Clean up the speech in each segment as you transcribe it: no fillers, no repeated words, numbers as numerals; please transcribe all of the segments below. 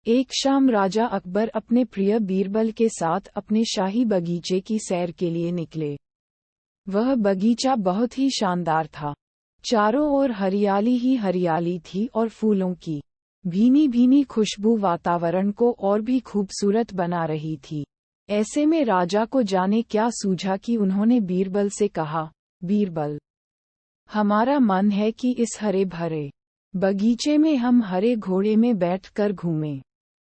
एक शाम राजा अकबर अपने प्रिय बीरबल के साथ अपने शाही बगीचे की सैर के लिए निकले। वह बगीचा बहुत ही शानदार था। चारों ओर हरियाली ही हरियाली थी और फूलों की भीनी भीनी खुशबू वातावरण को और भी खूबसूरत बना रही थी। ऐसे में राजा को जाने क्या सूझा कि उन्होंने बीरबल से कहा, बीरबल, हमारा मन है कि इस हरे भरे बगीचे में हम हरे घोड़े में बैठकर घूमें।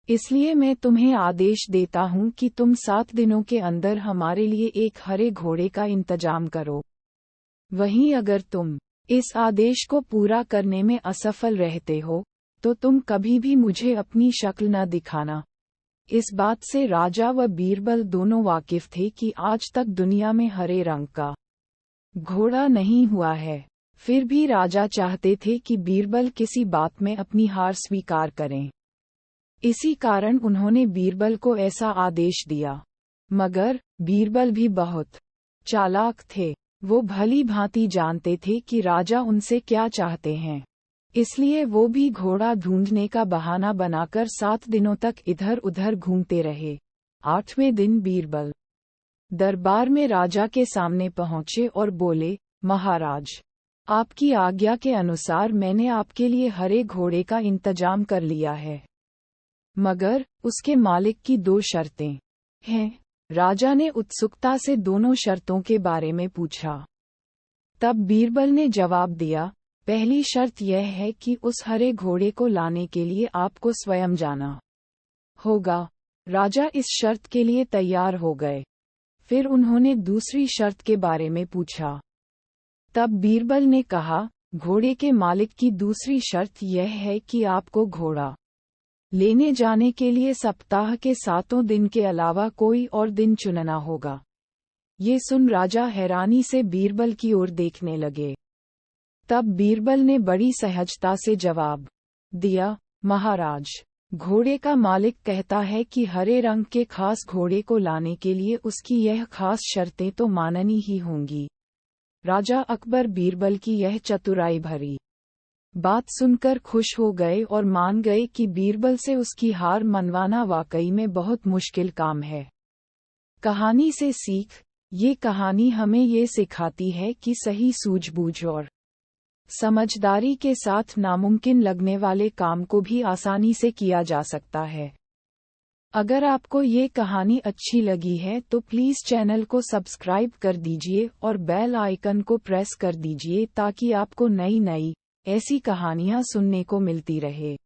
इसलिए मैं तुम्हें आदेश देता हूँ कि तुम 7 दिनों के अंदर हमारे लिए एक हरे घोड़े का इंतजाम करो। वहीं अगर तुम इस आदेश को पूरा करने में असफल रहते हो तो तुम कभी भी मुझे अपनी शक्ल न दिखाना। इस बात से राजा व बीरबल दोनों वाकिफ थे कि आज तक दुनिया में हरे रंग का घोड़ा नहीं हुआ है। फिर भी राजा चाहते थे कि बीरबल किसी बात में अपनी हार स्वीकार करें। इसी कारण उन्होंने बीरबल को ऐसा आदेश दिया। मगर बीरबल भी बहुत चालाक थे। वो भली भांति जानते थे कि राजा उनसे क्या चाहते हैं। इसलिए वो भी घोड़ा ढूंढने का बहाना बनाकर 7 दिनों तक इधर उधर घूमते रहे। 8वें दिन बीरबल दरबार में राजा के सामने पहुंचे और बोले, महाराज, आपकी आज्ञा के अनुसार मैंने आपके लिए हरे घोड़े का इंतजाम कर लिया है, मगर उसके मालिक की 2 शर्तें हैं। राजा ने उत्सुकता से दोनों शर्तों के बारे में पूछा। तब बीरबल ने जवाब दिया, पहली शर्त यह है कि उस हरे घोड़े को लाने के लिए आपको स्वयं जाना होगा। राजा इस शर्त के लिए तैयार हो गए। फिर उन्होंने दूसरी शर्त के बारे में पूछा। तब बीरबल ने कहा, घोड़े के मालिक की दूसरी शर्त यह है कि आपको घोड़ा लेने जाने के लिए सप्ताह के 7 दिन के अलावा कोई और दिन चुनना होगा। ये सुन राजा हैरानी से बीरबल की ओर देखने लगे। तब बीरबल ने बड़ी सहजता से जवाब दिया, महाराज, घोड़े का मालिक कहता है कि हरे रंग के खास घोड़े को लाने के लिए उसकी यह खास शर्तें तो माननी ही होंगी। राजा अकबर बीरबल की यह चतुराई भरी बात सुनकर खुश हो गए और मान गए कि बीरबल से उसकी हार मनवाना वाकई में बहुत मुश्किल काम है। कहानी से सीख। ये कहानी हमें ये सिखाती है कि सही सूझबूझ और समझदारी के साथ नामुमकिन लगने वाले काम को भी आसानी से किया जा सकता है। अगर आपको ये कहानी अच्छी लगी है तो प्लीज़ चैनल को सब्सक्राइब कर दीजिए और बेल आइकन को प्रेस कर दीजिए ताकि आपको नई नई ऐसी कहानियाँ सुनने को मिलती रहे।